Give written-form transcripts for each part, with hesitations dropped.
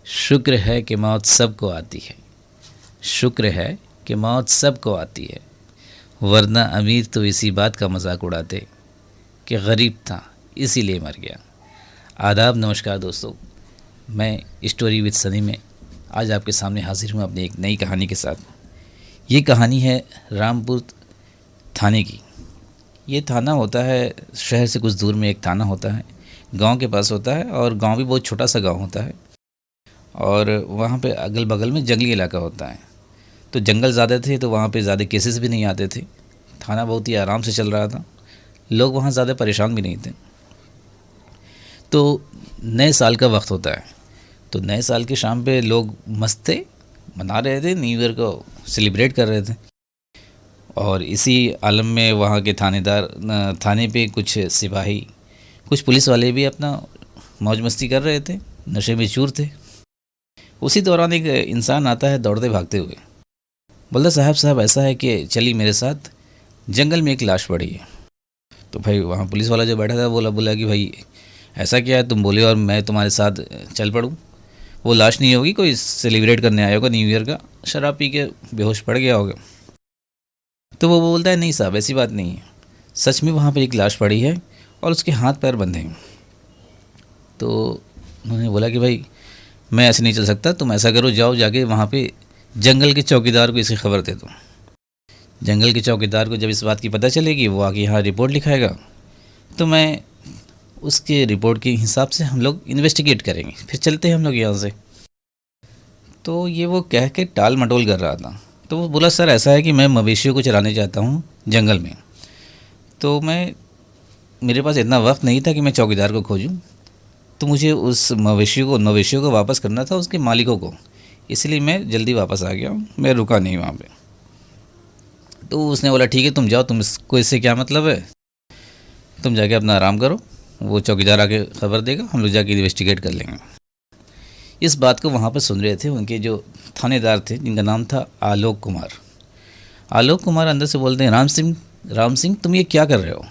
शुक्र है कि मौत सबको आती है, शुक्र है कि मौत सबको आती है, वरना अमीर तो इसी बात का मजाक उड़ाते कि गरीब था इसीलिए मर गया। आदाब, नमस्कार दोस्तों, मैं स्टोरी विद सनी में आज आपके सामने हाजिर हूँ अपनी एक नई कहानी के साथ। ये कहानी है रामपुर थाने की। ये थाना होता है, शहर से कुछ दूर में एक थाना होता है, गांव के पास होता है और गांव भी बहुत छोटा सा गांव होता है और वहाँ पे अगल बगल में जंगली इलाका होता है। तो जंगल ज़्यादा थे तो वहाँ पे ज़्यादा केसेस भी नहीं आते थे। थाना बहुत ही आराम से चल रहा था, लोग वहाँ ज़्यादा परेशान भी नहीं थे। तो नए साल का वक्त होता है, तो नए साल के शाम पे लोग मस्त थे, मना रहे थे, न्यू ईयर को सेलिब्रेट कर रहे थे। और इसी आलम में वहाँ के थाने पे कुछ सिपाही, कुछ पुलिस वाले भी अपना मौज मस्ती कर रहे थे, नशे में चूर थे। उसी दौरान एक इंसान आता है दौड़ते भागते हुए, बोलता साहब ऐसा है कि चलिए मेरे साथ, जंगल में एक लाश पड़ी है। तो भाई वहाँ पुलिस वाला जो बैठा था बोला कि भाई ऐसा क्या है, तुम बोले और मैं तुम्हारे साथ चल पड़ूँ। वो लाश नहीं होगी, कोई सेलिब्रेट करने आया होगा न्यू ईयर का, शराब पी के बेहोश पड़ गया होगा। तो वो बोलता है नहीं साहब, ऐसी बात नहीं है, सच में वहाँ पर एक लाश पड़ी है और उसके हाथ पैर बंधे हैं। तो उन्होंने बोला कि भाई मैं ऐसे नहीं चल सकता, तुम ऐसा करो, जाओ जाके वहाँ पे जंगल के चौकीदार को इसकी खबर दे दो। जंगल के चौकीदार को जब इस बात की पता चलेगी, वो आके यहाँ रिपोर्ट लिखाएगा, तो मैं उसके रिपोर्ट के हिसाब से हम लोग इन्वेस्टिगेट करेंगे, फिर चलते हैं हम लोग यहाँ से। तो ये वो कह के टाल मटोल कर रहा था। तो वो बोला सर ऐसा है कि मैं मवेशियों को चराने जाता हूँ जंगल में, तो मेरे पास इतना वक्त नहीं था कि मैं चौकीदार को खोजूँ, तो मुझे उस मवेशियों को वापस करना था उसके मालिकों को, इसलिए मैं जल्दी वापस आ गया हूँ, मैं रुका नहीं वहाँ पे। तो उसने बोला ठीक है तुम जाओ, तुमको इससे क्या मतलब है, तुम जाके अपना आराम करो, वो चौकीदार आके खबर देगा, हम लोग जाके इन्वेस्टिगेट कर लेंगे। इस बात को वहाँ पर सुन रहे थे उनके जो थानेदार थे, जिनका नाम था आलोक कुमार। आलोक कुमार अंदर से बोलते हैं राम सिंह तुम ये क्या कर रहे हो?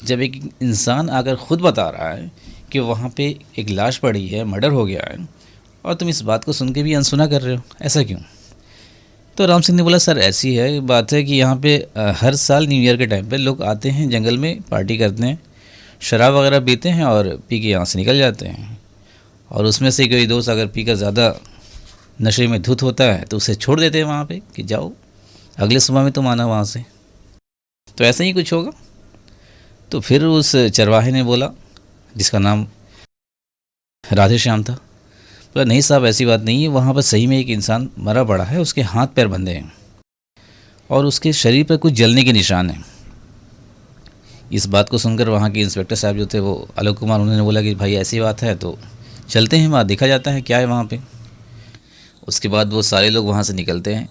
जब एक इंसान आकर ख़ुद बता रहा है कि वहाँ पे एक लाश पड़ी है, मर्डर हो गया है, और तुम इस बात को सुन के भी अनसुना कर रहे हो, ऐसा क्यों? तो राम सिंह ने बोला सर ऐसी है बात है कि यहाँ पे हर साल न्यू ईयर के टाइम पे लोग आते हैं जंगल में, पार्टी करते हैं, शराब वगैरह पीते हैं और पी के यहाँ से निकल जाते हैं। और उसमें से कोई दोस्त अगर पी कर ज़्यादा नशे में धुत होता है तो उसे छोड़ देते हैं वहाँ पे कि जाओ अगले सुबह में तुम आना वहाँ से। तो ऐसा ही कुछ होगा। तो फिर उस चरवाहे ने बोला, जिसका नाम राधे श्याम था, बोला नहीं साहब ऐसी बात नहीं है, वहाँ पर सही में एक इंसान मरा पड़ा है, उसके हाथ पैर बंधे हैं और उसके शरीर पर कुछ जलने के निशान हैं। इस बात को सुनकर वहाँ के इंस्पेक्टर साहब जो थे वो आलोक कुमार, उन्होंने बोला कि भाई ऐसी बात है तो चलते हैं, वहाँ देखा जाता है क्या है वहाँ पे। उसके बाद वो सारे लोग वहाँ से निकलते हैं,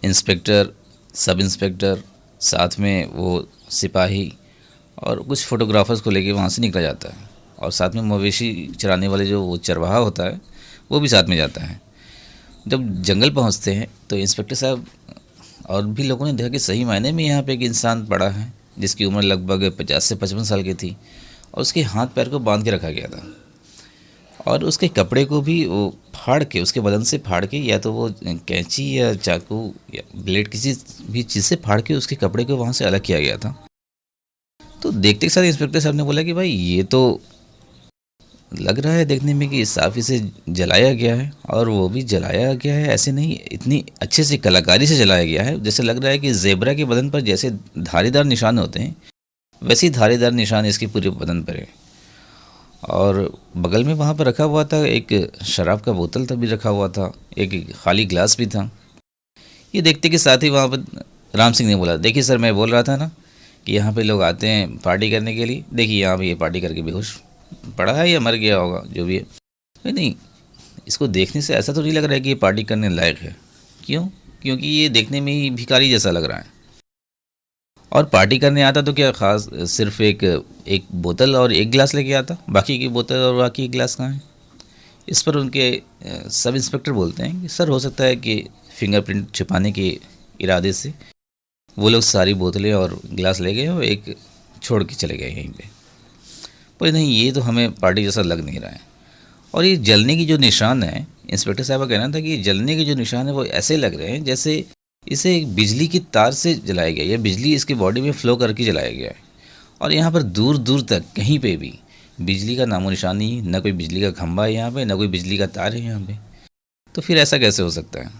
इंस्पेक्टर, सब इंस्पेक्टर, साथ में वो सिपाही और कुछ फ़ोटोग्राफर्स को लेके वहाँ से निकला जाता है। और साथ में मवेशी चराने वाले जो वो चरवाहा होता है वो भी साथ में जाता है। जब जंगल पहुँचते हैं तो इंस्पेक्टर साहब और भी लोगों ने देखा कि सही मायने में यहाँ पे एक इंसान पड़ा है, जिसकी उम्र लगभग 50 से 55 साल की थी, और उसके हाथ पैर को बांध के रखा गया था और उसके कपड़े को भी वो फाड़ के, उसके बदन से फाड़ के, या तो वो कैंची या चाकू या ब्लेड किसी भी चीज़ से फाड़ के उसके कपड़े को वहाँ से अलग किया गया था। तो देखते के साथ इंस्पेक्टर साहब ने बोला कि भाई ये तो लग रहा है देखने में कि साफ़ इसे जलाया गया है, और वो भी जलाया गया है ऐसे नहीं, इतनी अच्छे से कलाकारी से जलाया गया है, जैसे लग रहा है कि ज़ेब्रा के बदन पर जैसे धारीदार निशान होते हैं वैसे ही धारीदार निशान इसके पूरे बदन पर है। और बगल में वहाँ पर रखा हुआ था एक शराब का बोतल था भी रखा हुआ था, एक खाली ग्लास भी था। ये देखते के साथ ही वहाँ पर राम सिंह ने बोला देखिए सर, मैं बोल रहा था ना कि यहाँ पे लोग आते हैं पार्टी करने के लिए, देखिए यहाँ पे ये पार्टी करके बेहोश पड़ा है या मर गया होगा जो भी है। नहीं, इसको देखने से ऐसा तो नहीं लग रहा है कि ये पार्टी करने लायक है। क्यों? क्योंकि ये देखने में ही भिखारी जैसा लग रहा है, और पार्टी करने आता तो क्या ख़ास सिर्फ एक बोतल और एक गिलास लेके आता, बाकी की बोतल और बाकी गिलास कहाँ है? इस पर उनके सब इंस्पेक्टर बोलते हैं कि सर हो सकता है कि फिंगरप्रिंट छुपाने के इरादे से वो लोग सारी बोतलें और गिलास ले गए और एक छोड़ के चले गए यहीं पे। पर नहीं, ये तो हमें पार्टी जैसा लग नहीं रहा है। और ये जलने की जो निशान है, इंस्पेक्टर साहब का कहना था कि जलने के जो निशान है वो ऐसे लग रहे हैं जैसे इसे एक बिजली की तार से जलाया गया या बिजली इसकी बॉडी में फ्लो करके जलाया गया है। और यहाँ पर दूर दूर तक कहीं पे भी बिजली का नामो निशान नहीं, ना कोई बिजली का खंभा है यहाँ पे, ना कोई बिजली का तार है यहाँ पे। तो फिर ऐसा कैसे हो सकता है?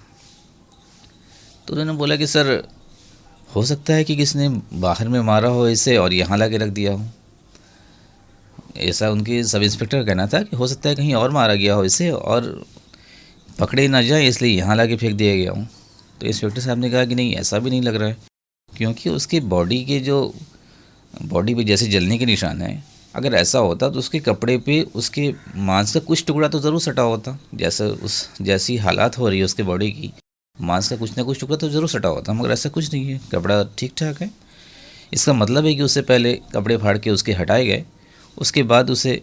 तो उन्होंने बोला कि सर, हो सकता है कि किसने बाहर में मारा हो इसे और यहाँ ला के रख दिया हो। ऐसा उनके सब इंस्पेक्टर का कहना था कि हो सकता है कहीं और मारा गया हो इसे और पकड़े ना जाए इसलिए यहाँ ला के फेंक दिया गया हो। तो इंस्पेक्टर साहब ने कहा कि नहीं, ऐसा भी नहीं लग रहा है, क्योंकि उसकी बॉडी पे जैसे जलने के निशान है, अगर ऐसा होता तो उसके कपड़े पे उसके मांस का कुछ टुकड़ा तो ज़रूर सटा होता। जैसी हालात हो रही है उसके बॉडी की, मांस का कुछ ना कुछ टुकड़ा तो ज़रूर सटा होता, मगर ऐसा कुछ नहीं है, कपड़ा ठीक ठाक है। इसका मतलब है कि उससे पहले कपड़े फाड़ के उसके हटाए गए, उसके बाद उसे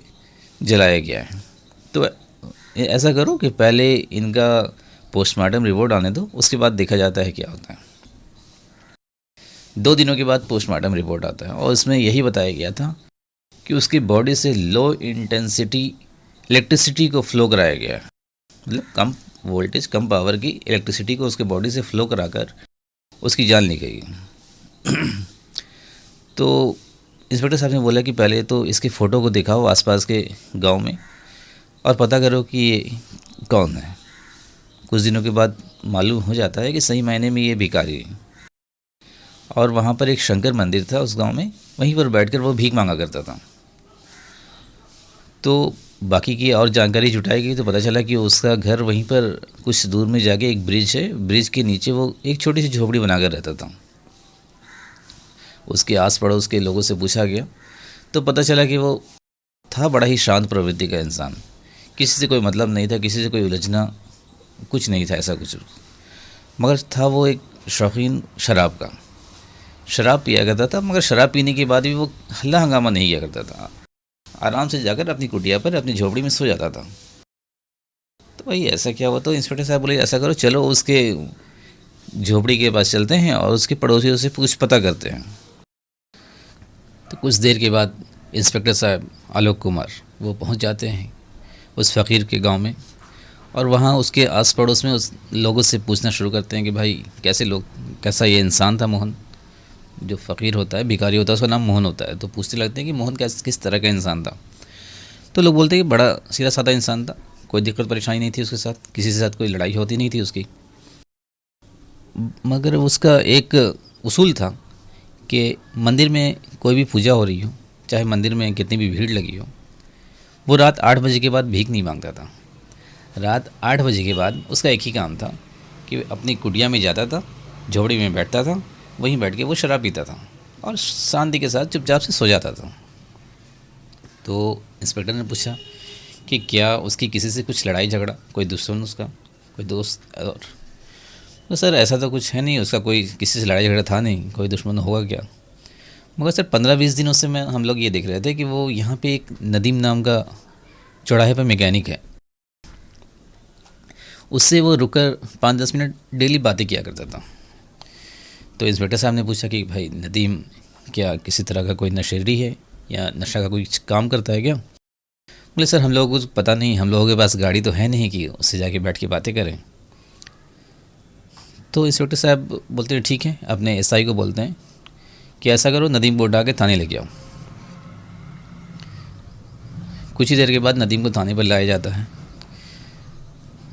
जलाया गया है। तो ऐसा करो कि पहले इनका पोस्टमार्टम रिपोर्ट आने दो, उसके बाद देखा जाता है क्या होता है। 2 दिनों के बाद पोस्टमार्टम रिपोर्ट आता है और इसमें यही बताया गया था कि उसकी बॉडी से लो इंटेंसिटी इलेक्ट्रिसिटी को फ्लो कराया गया है, मतलब कम वोल्टेज कम पावर की इलेक्ट्रिसिटी को उसके बॉडी से फ्लो कराकर उसकी जान ली गई। तो इंस्पेक्टर साहब ने बोला कि पहले तो इसकी फ़ोटो को दिखाओ आसपास के गांव में और पता करो कि ये कौन है। कुछ दिनों के बाद मालूम हो जाता है कि सही मायने में ये भिखारी है। और वहाँ पर एक शंकर मंदिर था उस गांव में, वहीं पर बैठकर वो भीख मांगा करता था। तो बाकी की और जानकारी जुटाई गई तो पता चला कि उसका घर वहीं पर कुछ दूर में जाके एक ब्रिज है, ब्रिज के नीचे वो एक छोटी सी झोपड़ी बनाकर रहता था। उसके आस पड़ोस के लोगों से पूछा गया तो पता चला कि वो था बड़ा ही शांत प्रवृत्ति का इंसान, किसी से कोई मतलब नहीं था, किसी से कोई उलझना कुछ नहीं था ऐसा कुछ, मगर था वो एक शौकीन शराब का। शराब पिया करता था, मगर शराब पीने के बाद भी वो हल्ला हंगामा नहीं किया करता था, आराम से जाकर अपनी कुटिया पर अपनी झोपड़ी में सो जाता था। तो भाई ऐसा क्या हुआ? तो इंस्पेक्टर साहब बोले ऐसा करो, चलो उसके झोपड़ी के पास चलते हैं और उसके पड़ोसियों से कुछ पता करते हैं। तो कुछ देर के बाद इंस्पेक्टर साहब आलोक कुमार वो पहुंच जाते हैं उस फ़कीर के गांव में और वहाँ उसके आस पड़ोस में उस लोगों से पूछना शुरू करते हैं कि भाई कैसा ये इंसान था मोहन। जो फ़कीर होता है, भिखारी होता है, उसका नाम मोहन होता है। तो पूछते लगते हैं कि मोहन किस तरह का इंसान था। तो लोग बोलते हैं कि बड़ा सीधा साधा इंसान था, कोई दिक्कत परेशानी नहीं थी उसके साथ, किसी के साथ कोई लड़ाई होती नहीं थी उसकी, मगर उसका एक उसूल था कि मंदिर में कोई भी पूजा हो रही हो, चाहे मंदिर में कितनी भी भीड़ लगी हो, वो रात 8 बजे के बाद भीख नहीं मांगता था। रात 8 बजे के बाद उसका एक ही काम था कि अपनी कुटिया में जाता था, झोपड़ी में बैठता था, वहीं बैठ के वो शराब पीता था और शांति के साथ चुपचाप से सो जाता था। तो इंस्पेक्टर ने पूछा कि क्या उसकी किसी से कुछ लड़ाई झगड़ा, कोई दुश्मन उसका, कोई दोस्त? और तो सर ऐसा तो कुछ है नहीं, उसका कोई किसी से लड़ाई झगड़ा था नहीं, कोई दुश्मन होगा क्या? मगर सर 15-20 दिनों से हम लोग ये देख रहे थे कि वो यहाँ पे एक नदीम नाम का चौराहे पर मैकेनिक है, उससे वो रुककर 5-10 मिनट डेली बातें किया करता था। तो इंस्पेक्टर साहब ने पूछा कि भाई नदीम क्या किसी तरह का कोई नशेड़ी है या नशा का कोई काम करता है क्या? बोले सर हम लोगों को पता नहीं, हम लोगों के पास गाड़ी तो है नहीं कि उससे जाके बैठ के बातें करें। तो इंस्पेक्टर साहब बोलते हैं ठीक है, अपने एसआई को बोलते हैं कि ऐसा करो नदीम को उठा के थाने लेके आओ। कुछ ही देर के बाद नदीम को थाने पर लाया जाता है।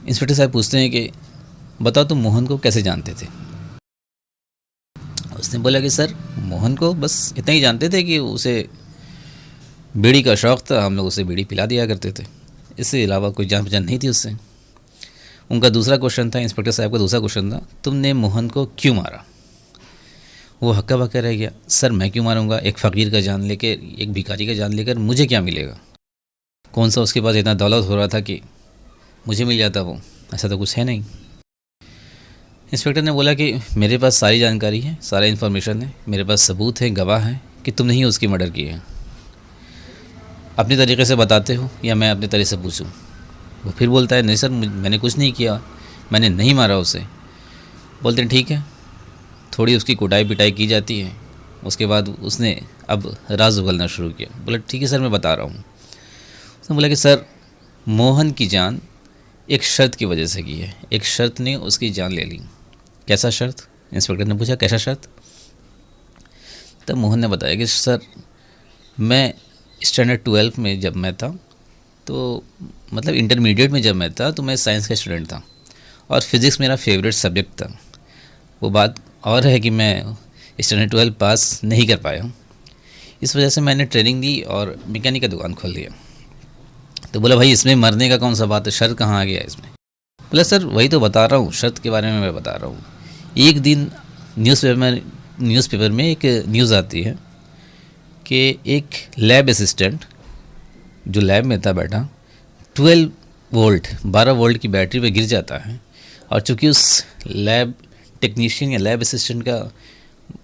इंस्पेक्टर साहब पूछते हैं कि बताओ तुम मोहन को कैसे जानते थे? उसने बोला कि सर मोहन को बस इतना ही जानते थे कि उसे बीड़ी का शौक़ था, हम लोग उसे बीड़ी पिला दिया करते थे, इससे अलावा कोई जान पहचान नहीं थी उससे। उनका दूसरा क्वेश्चन था, इंस्पेक्टर साहब का दूसरा क्वेश्चन था, तुमने मोहन को क्यों मारा? वो हक्का बक्का रह गया, सर मैं क्यों मारूंगा, एक फ़कीर का जान लेकर, एक भिखारी का जान लेकर मुझे क्या मिलेगा? कौन सा उसके पास इतना दौलत हो रहा था कि मुझे मिल जाता वो? ऐसा तो कुछ है नहीं। इंस्पेक्टर ने बोला कि मेरे पास सारी जानकारी है, सारा इन्फॉर्मेशन है, मेरे पास सबूत है, गवाह है कि तुमने ही उसकी मर्डर की है। अपने तरीके से बताते हो या मैं अपने तरीके से पूछूं? वो फिर बोलता है नहीं सर मैंने कुछ नहीं किया, मैंने नहीं मारा उसे। बोलते हैं ठीक है, थोड़ी उसकी कुटाई पिटाई की जाती है, उसके बाद उसने अब राज उगलना शुरू किया। बोला ठीक है सर मैं बता रहा हूँ। उसने बोला कि सर मोहन की जान एक शर्त की वजह से गई है। एक शर्त ने उसकी जान ले ली। कैसा शर्त? इंस्पेक्टर ने पूछा, कैसा शर्त? तब मोहन ने बताया कि सर, मैं स्टैंडर्ड 12 में जब मैं था, तो मतलब इंटरमीडिएट में जब मैं था, तो मैं साइंस का स्टूडेंट था और फिज़िक्स मेरा फेवरेट सब्जेक्ट था। वो बात और है कि मैं स्टैंडर्ड 12 पास नहीं कर पाया। इस वजह से मैंने ट्रेनिंग दी और मैकेनिक का दुकान खोल दिया। तो बोला, भाई इसमें मरने का कौन सा बात है, शर्त कहाँ आ गया इसमें? बोला, सर वही तो बता रहा हूँ, शर्त के बारे में मैं बता रहा हूँ। एक दिन न्यूज़पेपर में एक न्यूज़ आती है कि एक लैब असिस्टेंट जो लैब में था बैठा, 12 वोल्ट की बैटरी पे गिर जाता है, और चूंकि उस लैब टेक्नीशियन या लैब असिस्टेंट का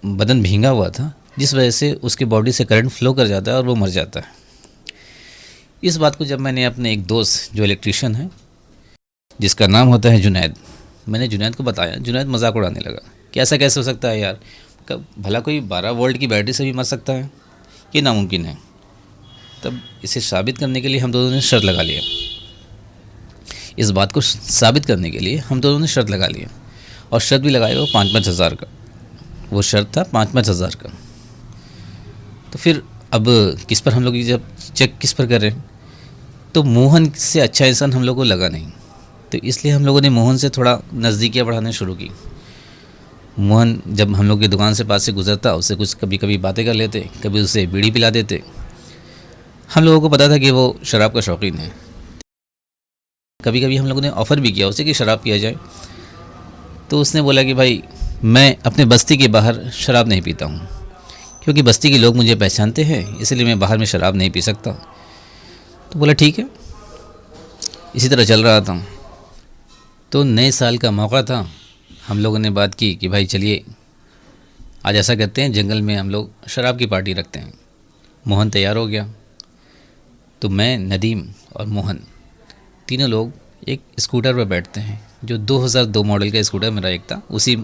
बदन भींगा हुआ था, जिस वजह से उसकी बॉडी से करंट फ्लो कर जाता है और वो मर जाता है। इस बात को जब मैंने अपने एक दोस्त जो इलेक्ट्रीशियन है, जिसका नाम होता है जुनैद, मैंने जुनैद को बताया, जुनैद मजाक उड़ाने लगा कि ऐसा कैसे हो सकता है यार, भला कोई 12 वोल्ट की बैटरी से भी मर सकता है? ये नामुमकिन है। तब इसे साबित करने के लिए हम दोनों ने शर्त लगा लिया। इस बात को साबित करने के लिए हम दोनों ने शर्त लगा लिया, और शर्त भी लगाई वो 5-5 हज़ार का। वो शर्त था 5-5 हज़ार का। तो फिर अब किस पर हम लोग जब चेक किस पर कर रहे हैं, तो मोहन से अच्छा इंसान हम लोग को लगा नहीं, तो इसलिए हम लोगों ने मोहन से थोड़ा नज़दीकियाँ बढ़ाने शुरू की। मोहन जब हम लोग की दुकान से पास से गुजरता, उससे कुछ कभी कभी बातें कर लेते, कभी उसे बीड़ी पिला देते। हम लोगों को पता था कि वो शराब का शौकीन है। कभी कभी हम लोगों ने ऑफ़र भी किया उसे कि शराब पिया जाए, तो उसने बोला कि भाई मैं अपने बस्ती के बाहर शराब नहीं पीता हूँ, क्योंकि बस्ती के लोग मुझे पहचानते हैं, इसलिए मैं बाहर में शराब नहीं पी सकता। तो बोला ठीक है। इसी तरह चल रहा था। तो नए साल का मौका था, हम लोगों ने बात की कि भाई चलिए आज ऐसा करते हैं, जंगल में हम लोग शराब की पार्टी रखते हैं। मोहन तैयार हो गया। तो मैं, नदीम और मोहन तीनों लोग एक स्कूटर पर बैठते हैं, जो 2002 मॉडल का स्कूटर मेरा एक था, उसी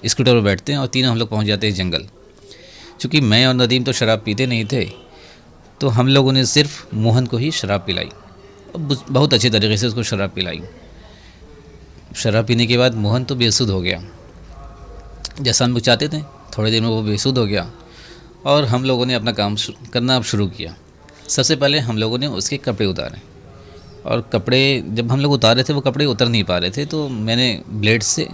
स्कूटर पर बैठते हैं और तीनों हम लोग पहुंच जाते हैं जंगल। चूँकि मैं और नदीम तो शराब पीते नहीं थे, तो हम लोगों ने सिर्फ मोहन को ही शराब पिलाई, बहुत अच्छे तरीके से उसको शराब पिलाई। शराब पीने के बाद मोहन तो बेसुध हो गया, जैसा हम लोग चाहते थे। थोड़ी देर में वो बेसुध हो गया और हम लोगों ने अपना काम करना अब शुरू किया। सबसे पहले हम लोगों ने उसके कपड़े उतारे, और कपड़े जब हम लोग उतार रहे थे वो कपड़े उतर नहीं पा रहे थे, तो मैंने ब्लेड से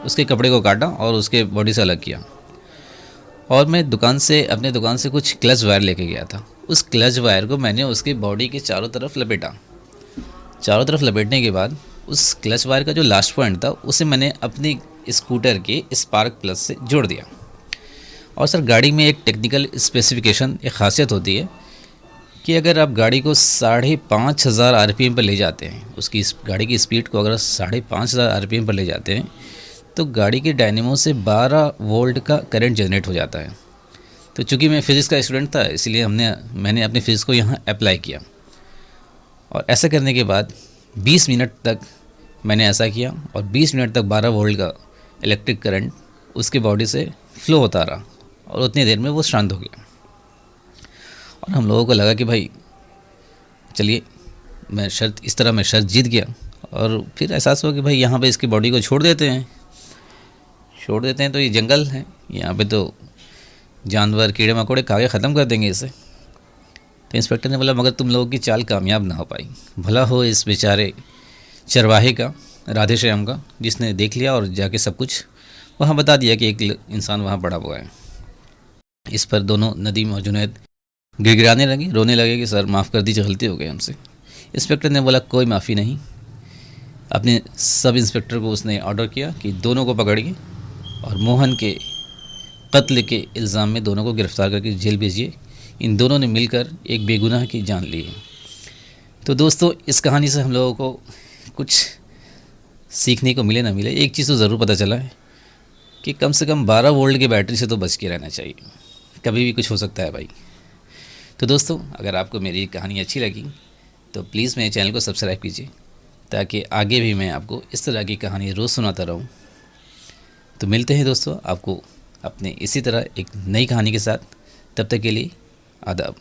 उसके कपड़े को काटा और उसके बॉडी से अलग किया। और मैं अपने दुकान से कुछ क्लच वायर लेके गया था। उस क्लच वायर को मैंने उसकी बॉडी के चारों तरफ लपेटा। चारों तरफ लपेटने के बाद उस क्लच वायर का जो लास्ट पॉइंट था, उसे मैंने अपनी स्कूटर के स्पार्क प्लग से जोड़ दिया। और सर, गाड़ी में एक टेक्निकल स्पेसिफिकेशन, एक खासियत होती है कि अगर आप गाड़ी को 5,500 RPM पर ले जाते हैं, उसकी गाड़ी की स्पीड को अगर 5,500 RPM पर ले जाते हैं, तो गाड़ी के डायनेमो से 12 वोल्ट का करंट जनरेट हो जाता है। तो चूँकि मैं फ़िज़िक्स का स्टूडेंट था, इसलिए मैंने अपने फ़िज़िक्स को यहाँ अप्लाई किया। और ऐसा करने के बाद 20 मिनट तक मैंने ऐसा किया, और 20 मिनट तक 12 वोल्ट का इलेक्ट्रिक करंट उसके बॉडी से फ्लो होता रहा, और उतनी देर में वो शांत हो गया। और हम लोगों को लगा कि भाई चलिए, मैं शर्त जीत गया। और फिर एहसास हुआ कि भाई यहाँ पे इसकी बॉडी को छोड़ देते हैं, तो ये जंगल है, यहाँ पे तो जानवर, कीड़े मकोड़े खा के ख़त्म कर देंगे इसे। तो इंस्पेक्टर ने बोला, मगर तुम लोगों की चाल कामयाब ना हो पाई। भला हो इस बेचारे चरवाहे का, राधे श्याम का, जिसने देख लिया और जाके सब कुछ वहाँ बता दिया कि एक इंसान वहाँ पड़ा हुआ है। इस पर दोनों, नदीम और जुनैद, गिड़गिड़ाने लगे, रोने लगे कि सर माफ़ कर दीजिए, गलती हो गई हमसे। इंस्पेक्टर ने बोला, कोई माफ़ी नहीं। अपने सब इंस्पेक्टर को उसने ऑर्डर किया कि दोनों को पकड़िए और मोहन के कत्ल के इल्ज़ाम में दोनों को गिरफ़्तार करके जेल भेजिए। इन दोनों ने मिलकर एक बेगुनाह की जान ली है। तो दोस्तों, इस कहानी से हम लोगों को कुछ सीखने को मिले ना मिले, एक चीज़ तो ज़रूर पता चला है कि कम से कम 12 वोल्ट की बैटरी से तो बच के रहना चाहिए, कभी भी कुछ हो सकता है भाई। तो दोस्तों, अगर आपको मेरी कहानी अच्छी लगी तो प्लीज़ मेरे चैनल को सब्सक्राइब कीजिए, ताकि आगे भी मैं आपको इस तरह की कहानी रोज़ सुनाता रहूं। तो मिलते हैं दोस्तों आपको अपने इसी तरह एक नई कहानी के साथ। तब तक के लिए आदाब।